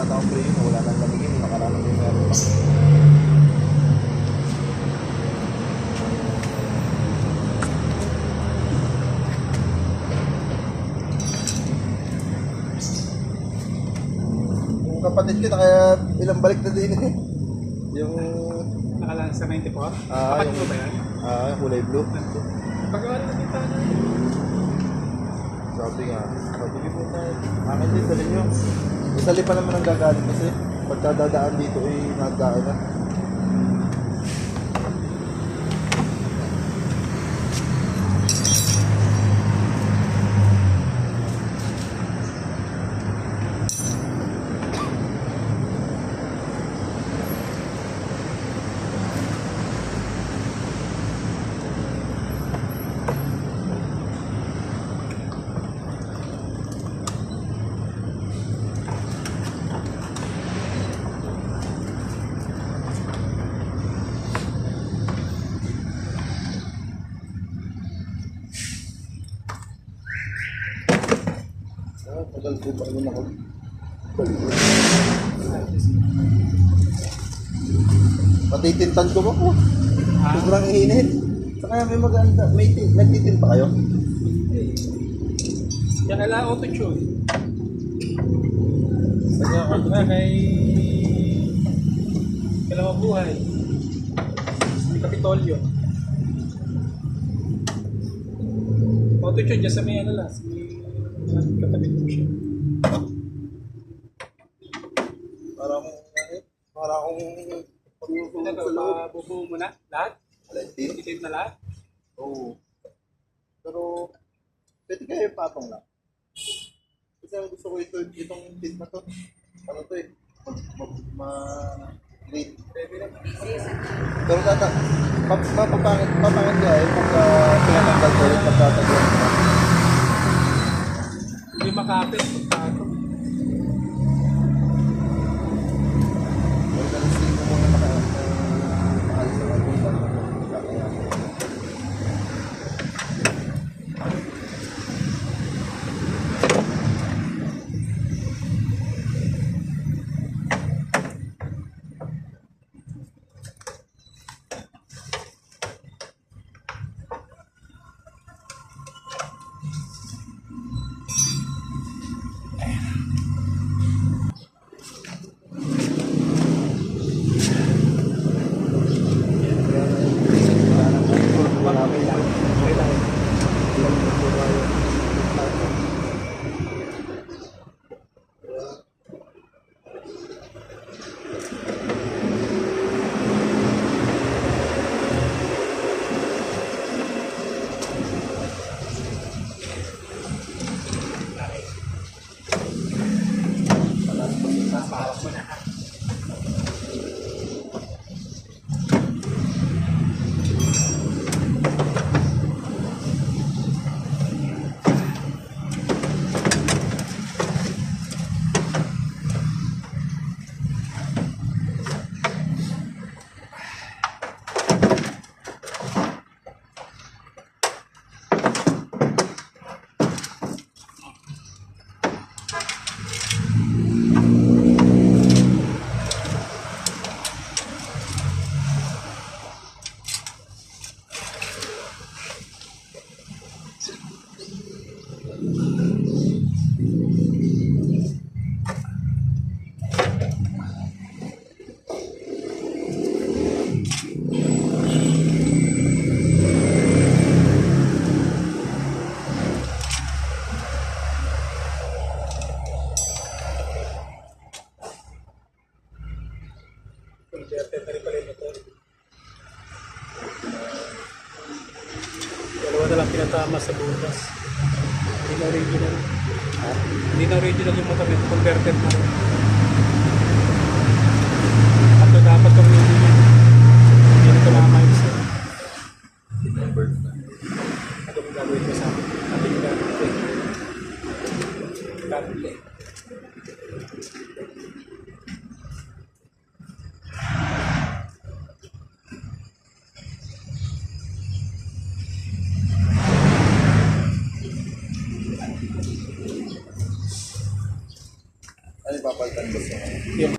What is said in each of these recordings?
ata akong preno, wala nang lamigin, nakaraan yung meron pa. Yung kapatid kita kaya ilang balik na din eh. Yung... Nakalang sa 94? Kapatid mo ba yan? Kulay blue. Pagkawa rin nakita na. Sabi nga, sabi po tayo, akin din, dali nyo. Isali pa naman ang gagaling kasi pagkadadaan dito ay nagdaan na. Tagal po pa yun ako. Patitintan ko ba po? Sobrang init. Saka may maganda. Nagtitin pa kayo? Yan ala auto-tune. Ano na kay... Kailangan buhay. May Kapitolyo. Auto-tune dyan sa may ano lang. Katabi mo siya. Para akong Bubuo mo na? Lahat? Valentin? Itim na lahat? Oo. Pero, pwede kayo patong lang. Kasi ang gusto ko itong tint na to. Ano to eh? Green. Pero papangit ka eh pag pinatanggal ko ulit pagtatagyan mo. Hindi makapit. Pagkakot. Organizing ko muna maalis sa kalbutan. Dalawa na lang pinatama sa butas. Hindi na original. Hindi na original yung motor nito. Converted na. At dapat kung hindi na tumama yung isa. Convert na. Ano kung gagawin ko sa akin? Sabi ko gagawin. Gagawin. Ano papalitan ko sa Yun.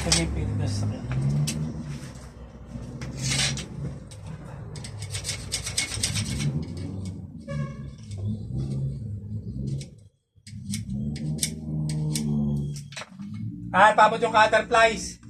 Kaya Pilipinas sa kanya. Paabot yung butterflies.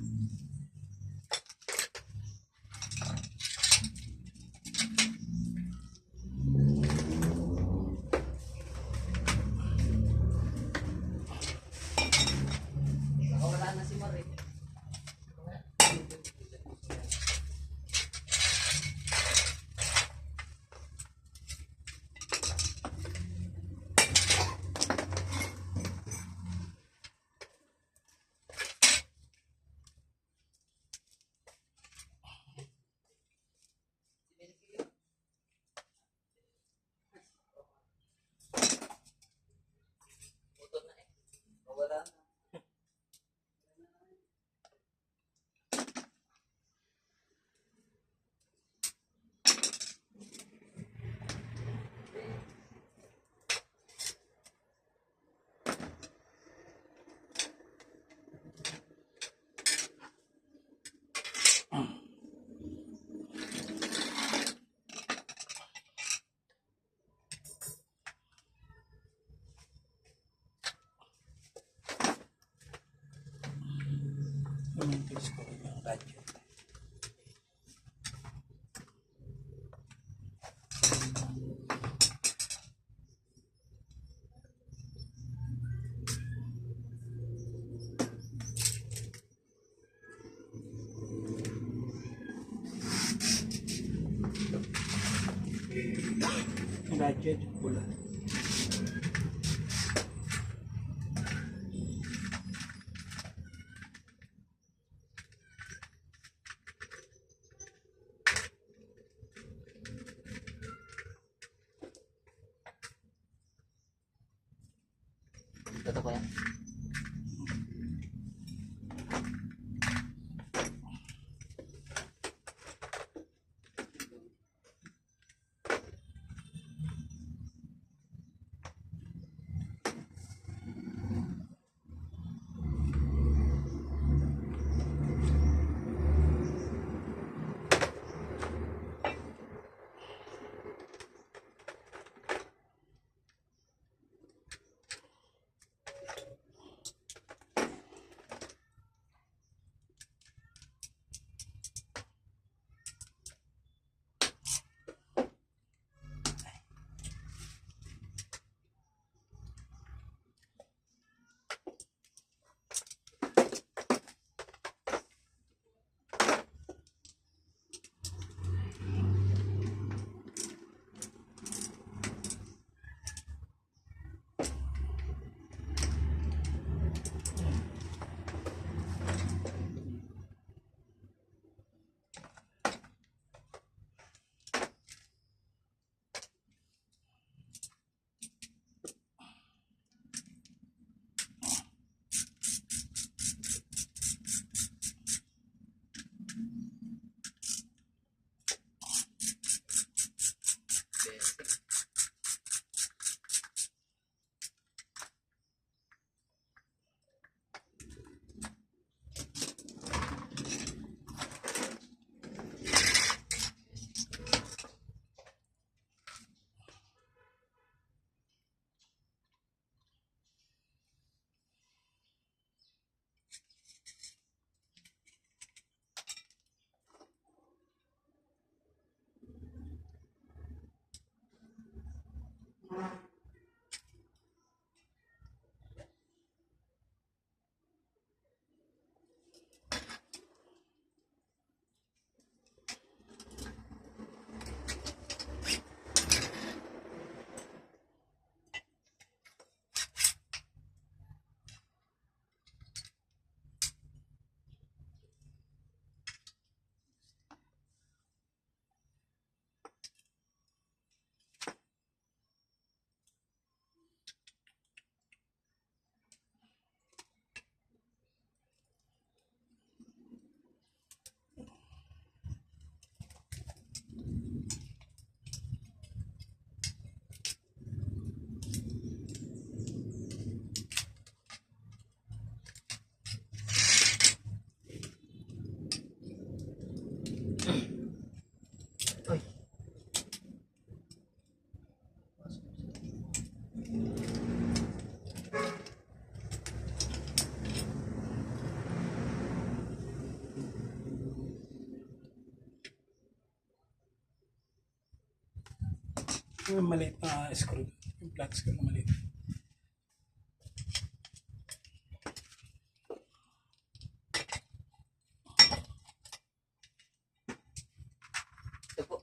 Yung ko yung radyo. Yung radyo pula. Totoo yan. Yung maliit na screw. Yung flat screw na maliit. Ito po.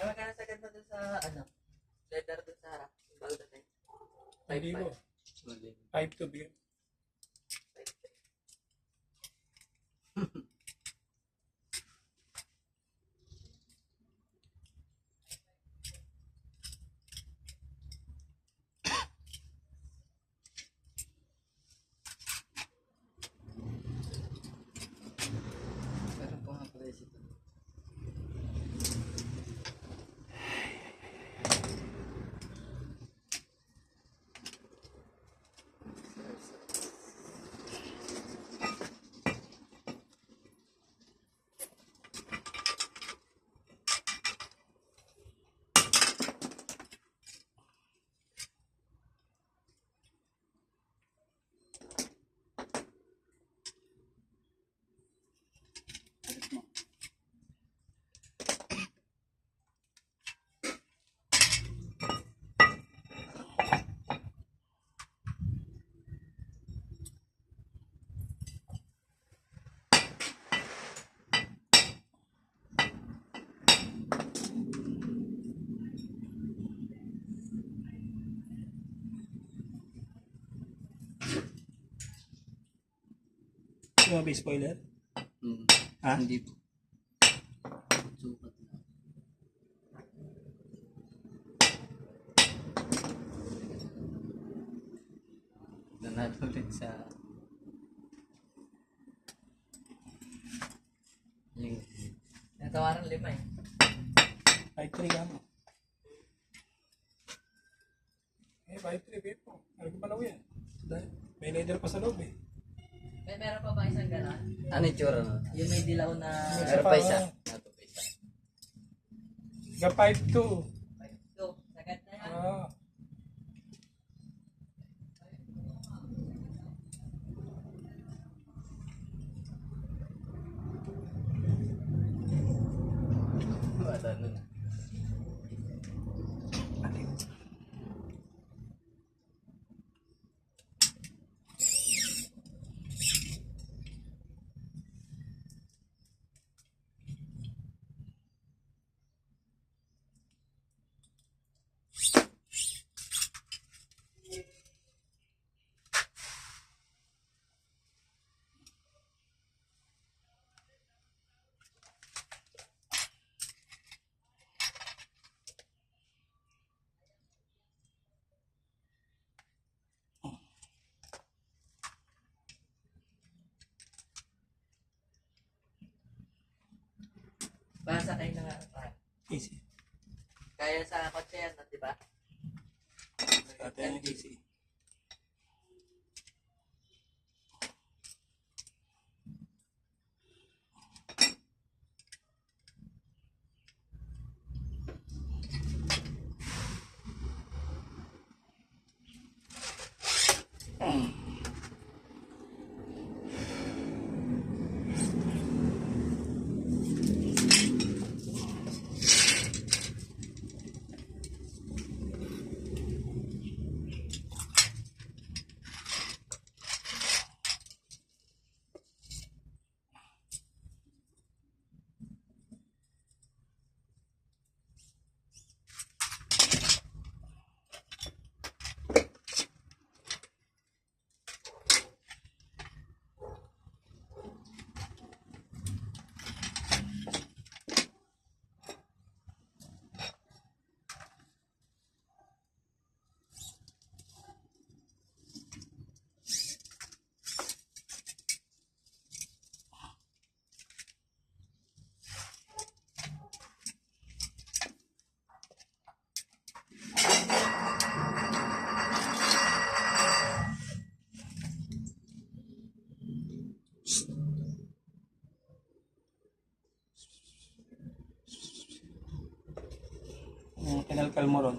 Ay, magkano sagad mo dun sa, ano, leather dun sa harap? Yung bago dating. 5,000. 5 to bigyan. Meron po nga pala ito. Yung mga base spoiler. Ha? Hindi po. Sukat na. Nanalo ulit sa yung natawaran 5 eh. 5-3 ka mo. Eh, 5-3 babe po. Ano ko palaw yan? Dahil may leather pa sa loob eh. Meron pa ba isang gano'n? Ano yung tsura nun? Yung may dilaw na... Meron Meron pa pa isa. isa. Ito pa isa. Ga 5-2. Ito, sagad na yan. Ah. Wala nun. patay na nga. Easy. Kaya sa kotse yan, di ba? Patay na easy. Kinalkal mo ron.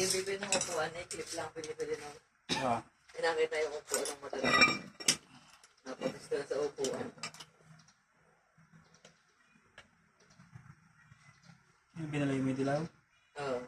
bibili ng upuan, eh, clip lang pinipili ng Ah. nakita yung upuan ng matanda. Napatis ka na sa upuan. Yung binalay mo yung dilaw? Oo.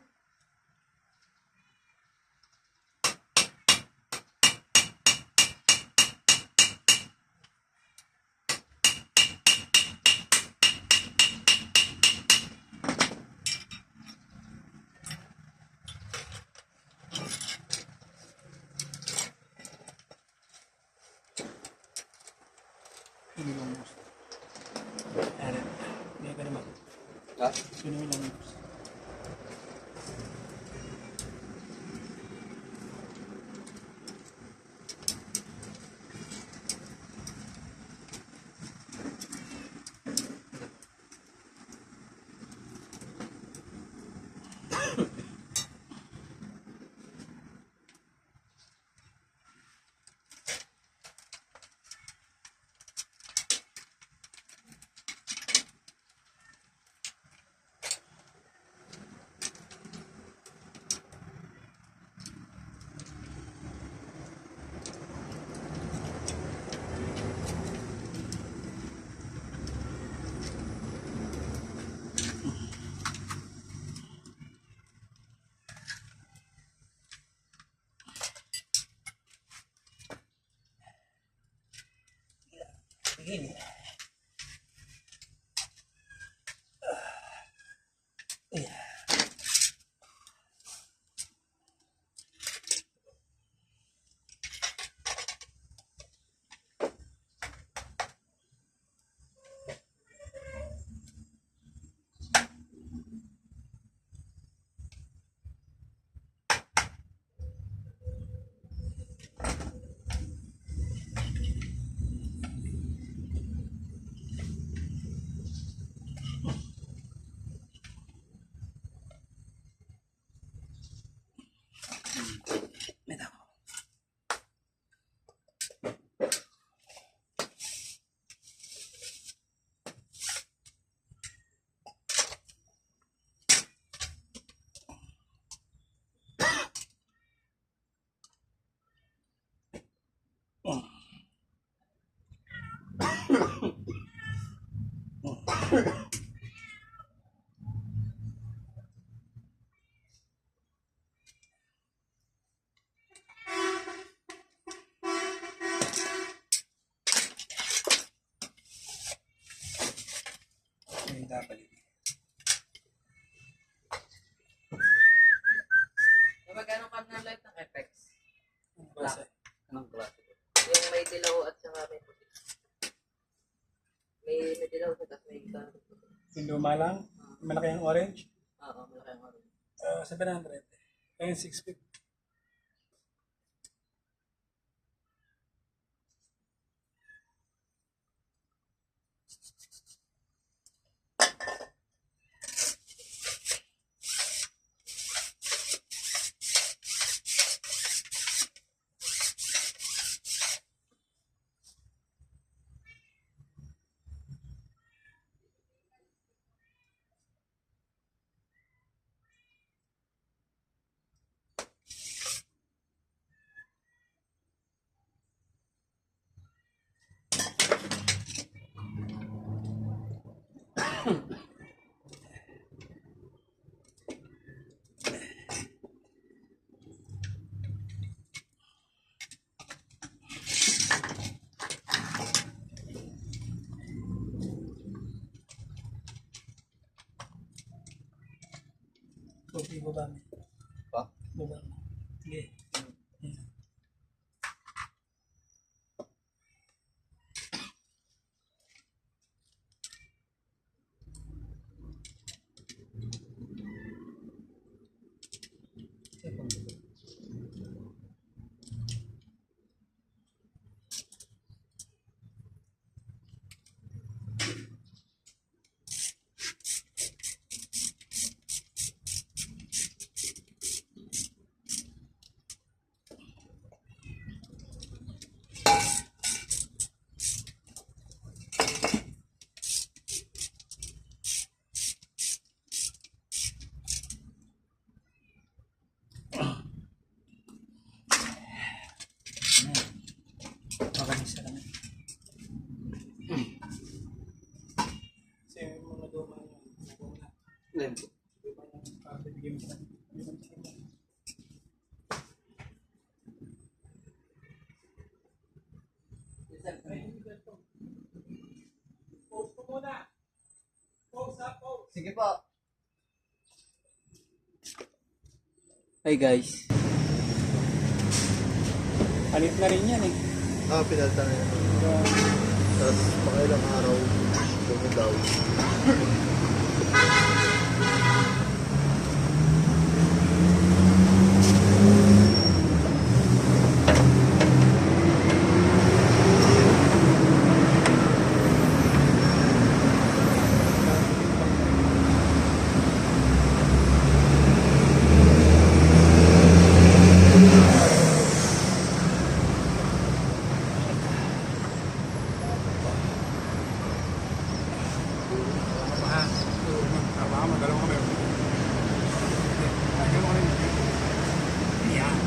Hindi lang mo. Ayan. Hindi ka naman. Ha? Sino yung lang mo? Begin. Yung dapat. Magkano ka na light ng FX? Ang klase. Anong klase? Yung may dilaw at saka may puti. May dilaw sa tapos may gitara. Yung luma lang. Malaki ang orange. Oo, malaki ang orange. 700. Ayun, 650. Okay, baba mo. Pa? Baba mo. Sige. Yan. claim ko. Sige po. Hi guys. Palit na rin yan eh. Pinalta na yan. Tapos pakailang araw, bumudaw. Baka magalaw kami. Magalaw kami. Yan.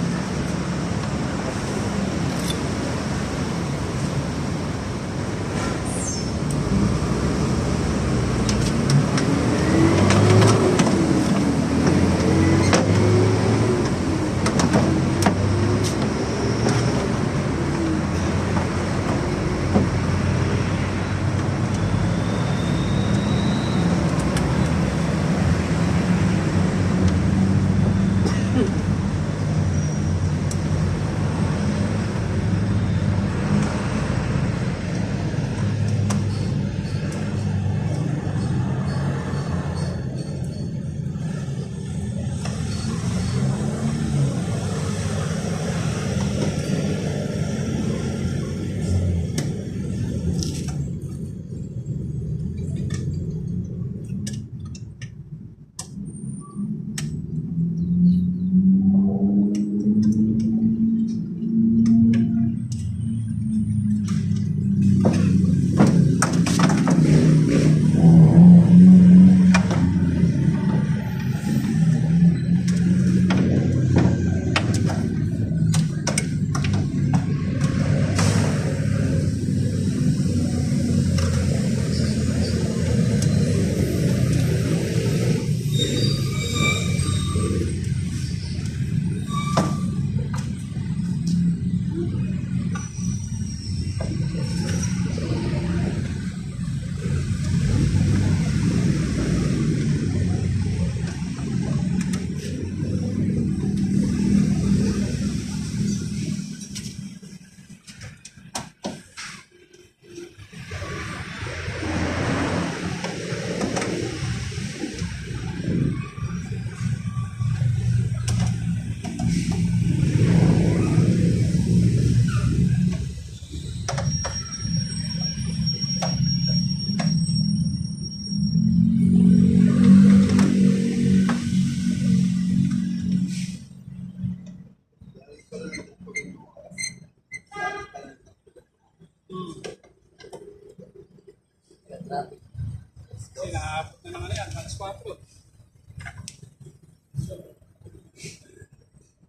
Kasi naabot na naman yan, alas 4.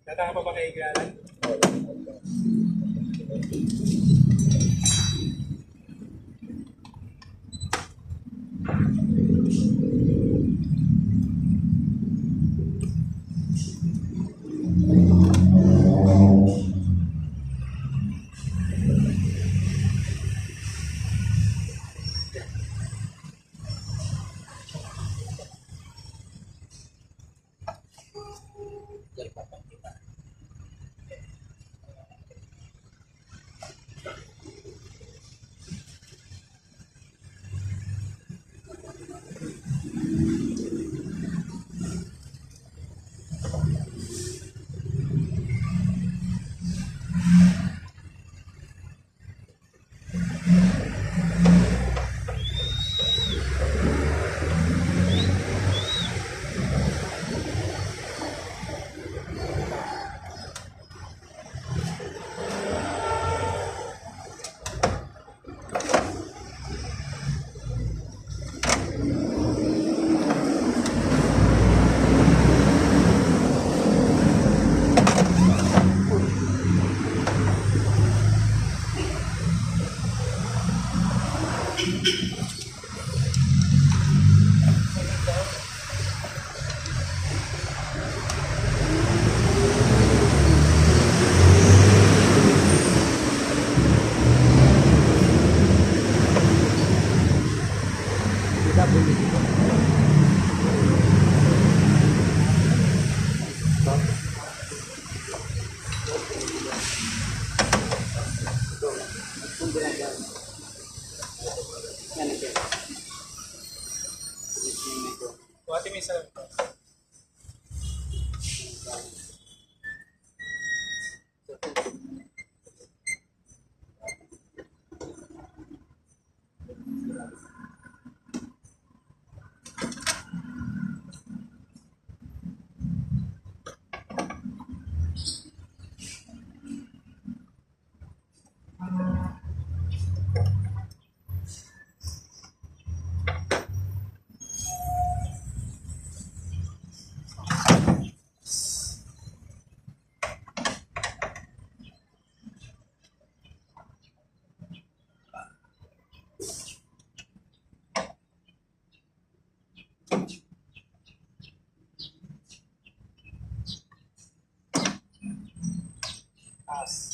Data ka pa ba kay Galan? isa. Taas.